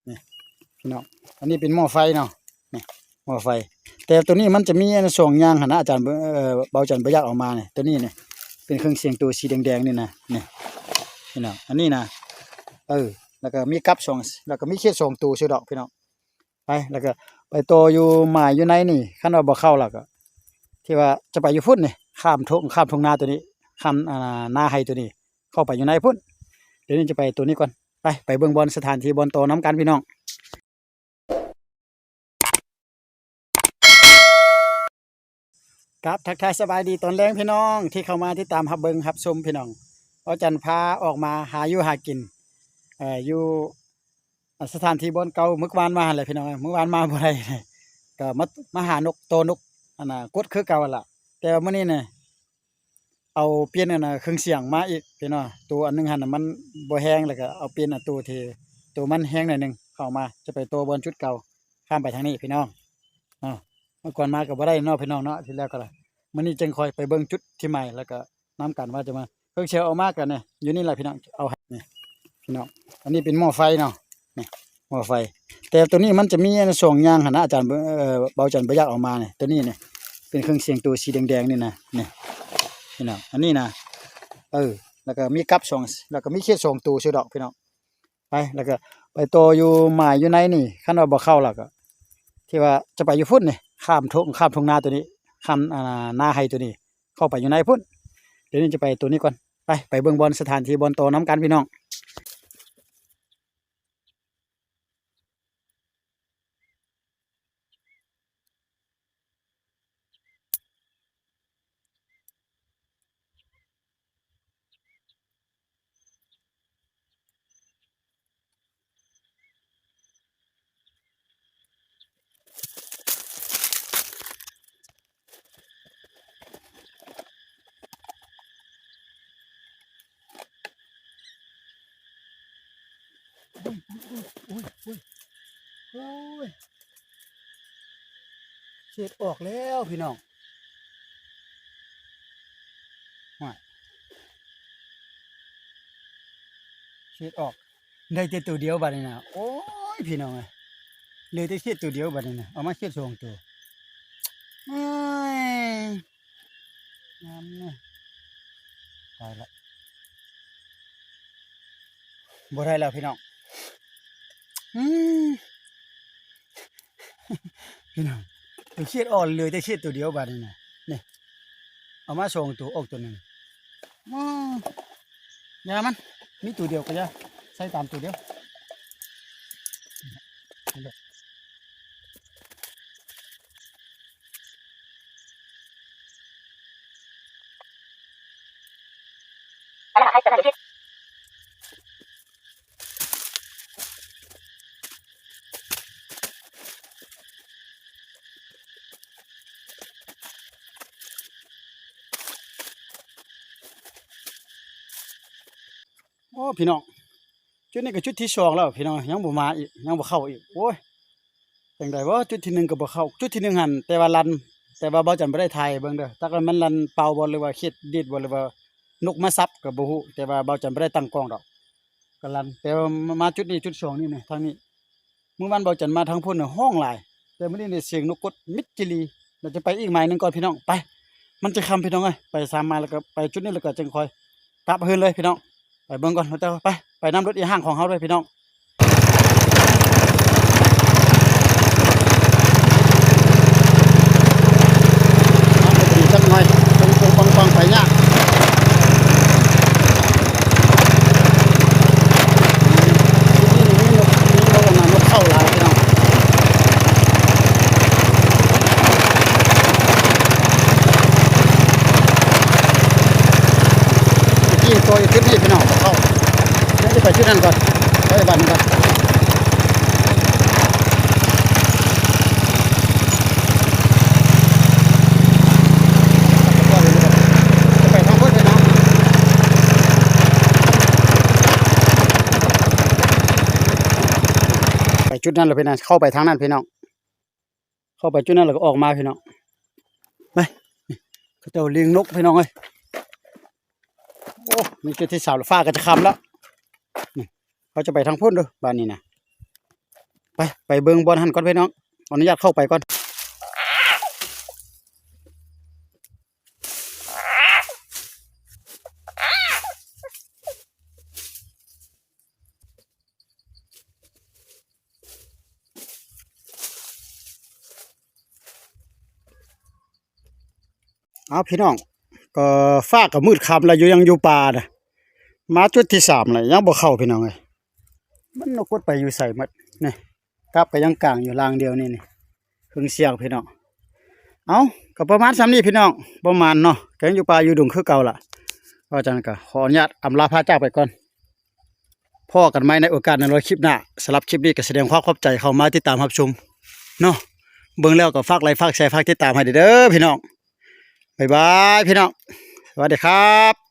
นี่พี่น้องอันนี้เป็นหม้อไฟเนาะนี่หม้อไฟแต่ตัวนี้มันจะมีส่งยางนะอาจารย์เบาจันบ่อยากออกมาเนี่ยตัวนี้เนี่ยเป็นเครื่องเสียงตัวสีแดงๆนี่นะนี่พี่น้องอันนี้นะแล้วก็มีกับส่งแล้วก็มีเขียดส่งตัวชื่อดอกพี่น้องไปแล้วก็ไปโตอยู่หมายอยู่ในนี่คันว่าบ่เข้าแล้วก็ที่ว่าจะไปอยู่พุ่นนี่ข้ามทุ่งนาตัวนี้ข้ามนาไฮตัวนี้เข้าไปอยู่ในพุ่นเดี๋ยวนี้จะไปตัวนี้ก่อนไปเบิ่งบอลสถานที่บอลโตน้ำกันพี่น้องครับทักทายสบายดีตอนแรงพี่น้องที่เข้ามาที่ตามฮับเบิงฮับชมพี่น้องอาจารย์พาออกมาหาอยู่หากินอยู่สถานที่บอลเก่าเมื่อวานมาเลยพี่น้องเมื่อวานมาบ่ได้ก็มาหานกโตนกอันน่ะกดคือเก่าล่ะแต่ว่ามื้อนี้เนี่ยเอาเปลี่ยนอันน่ะเครื่องเสียงมาอีกพี่น้องตัวอันนึงหั่นน่ะมันบ่แห้งแล้วก็เอาเปลี่ยนอันตัวมันแห้งหน่อยนึงเข้ามาจะไปตัวบอลชุดเก่าข้ามไปทางนี้พี่น้องเมื่อก่อนมาก็บ่ได้เนาะพี่น้องเนาะที่แรกก็ล่ะมื้อนี้จึงคอยไปเบิ่งจุดที่ใหม่แล้วก็นํกันว่าจะมาเครื่องเสียงเอามากันเนี่ยอยู่นี่แหละพี่น้องเอานี่พี่น้องอันนี้เป็นหม้อไฟเนาะนี่หม้อไฟแต่ตัวนี้มันจะมีส่งยางนะอาจารย์เบาจันบ่อยากออกมาเนี่ยตัวนี้เนี่ยเป็นเครื่องเสียงตัวสีแดงๆนี่นะนี่พี่น้องอันนี้นะแล้วก็มีกับส่งแล้วก็มีเขียดส่งตัวชื่อดอกพี่น้องไปแล้วก็ไปโตอยู่หมายอยู่ในนี่คันว่าบ่เข้าแล้วก็ที่ว่าจะไปอยู่พุ่นนี่ข้ามทุ่งนาตัวนี้ข้ามนาไฮตัวนี้เข้าไปอยู่ในพุ่นเดี๋ยวนี้จะไปตัวนี้ก่อนไปเบิ่งบอลสถานที่บอลโตน้ำกันพี่น้องอุ้ยโอ้ยเช็ดออกแล้วพี่น้องเช็ดออกได้แต่ตัวเดียวบัดนี้นะโอ้ยพี่น้องเลยแต่เช็ดตัวเดียวบัดนี้นะเอามาเช็ดสองตัวเอ้ยงามเนี่ยตายละบ่ได้แล้วพี่น้องอืมพี่น้องตัวเช็ดอ่อนเลยแต่เช็ดตัวเดียวบัดนี้นะนี่เอามาสองตัวออกตัวหนึ่งยามันมีตัวเดียวก็ยาใส่ตามตัวเดียวโอ้พี่น้องจุดนี้ก็จุดที่สองแล้วพี่น้องยังบ่มาอีกยังบ่เข้าอีกโอ้ยจังได๋ว่าจุดที่หนึ่งก็บ่เข้าจุดที่หนึ่งหั่นแต่ว่าลันแต่ว่าเบาจันบ่ได้ถ่ายเบิ่งเด้อแต่ก็มันลันเป่าบ่หรือว่าเฮ็ดดีดบ่หรือว่านกมาซับก็บ่ฮู้แต่ว่าเบาจันบ่ได้ตั้งกล้องดอกก็ลันแต่ว่ามาจุดนี้จุดสองนี่ทางนี้เมื่อวานเบาจันมาทางพุ่นน่ะห้องหลายแต่มื้อนี้ได้เสียงนกกดมิดจิลีเราจะไปอีกหมายหนึงก่อนพี่น้องไปมันจะค่ำพี่น้องเอ้ยไป3มายแล้วก็ไปจุดนี้แล้วก็จึงค่อยกลับคืนเลยพี่น้องไปเบิ่งก่อนเราจะไปนำรถอีห้างของเฮาด้วยพี่น้องดีจักหน่อยตรงปังไปยากนกเข้าหลายพี่น้องที่ตัวอยู่ที่นี่พี่น้องเข้าเดี๋ยวจะไปที่นั่นก่อนไปบ้านก่อนไปทางพุทธพี่น้องไปจุดนั้นเลยพี่น้องเข้าไปทางนั้นพี่น้องเข้าไปจุดนั้นแล้วก็ออกมาพี่น้องไปเขาจะเลี้ยงนกพี่น้องเลยโอ้มีจุดที่สาวฟ้าก็จะคำแล้วเขาจะไปทางพุ่นด้วยบ้านนี้นะ ไปเบิ่งบอลหันก่อนพี่น้องขออนุญาตเข้าไปก่อนเอาพี่น้องก็ฟ้าก็มืดค่ำแล้วอยู่ยังอยู่ป่าน่ะมาจุดที่3เลยยังบ่เข้าพี่น้องเอ้ยมันนกกดไปอยู่ไสหมดนี่กลับไปยังกลางอยู่รางเดียวนี่เพิ่งเสียงพี่น้องเอาก็ประมาณส่ำนี้พี่น้องประมาณเนาะก็ยังอยู่ป่าอยู่ดงคือเก่าล่ะเพราะฉะนั้นก็ขออนุญาตอำลาพระเจ้าไปก่อนพ่อกันใหม่ในโอกาสในคลิปหน้าสำหรับคลิปนี้ก็แสดงความขอบใจเข้ามาติดตามรับชมเนาะเบิ่งแล้วก็ฝากไลค์ฝากแชร์ฝากติดตามให้เด้อพี่น้องบ๊ายบายพี่น้องสวัสดีครับ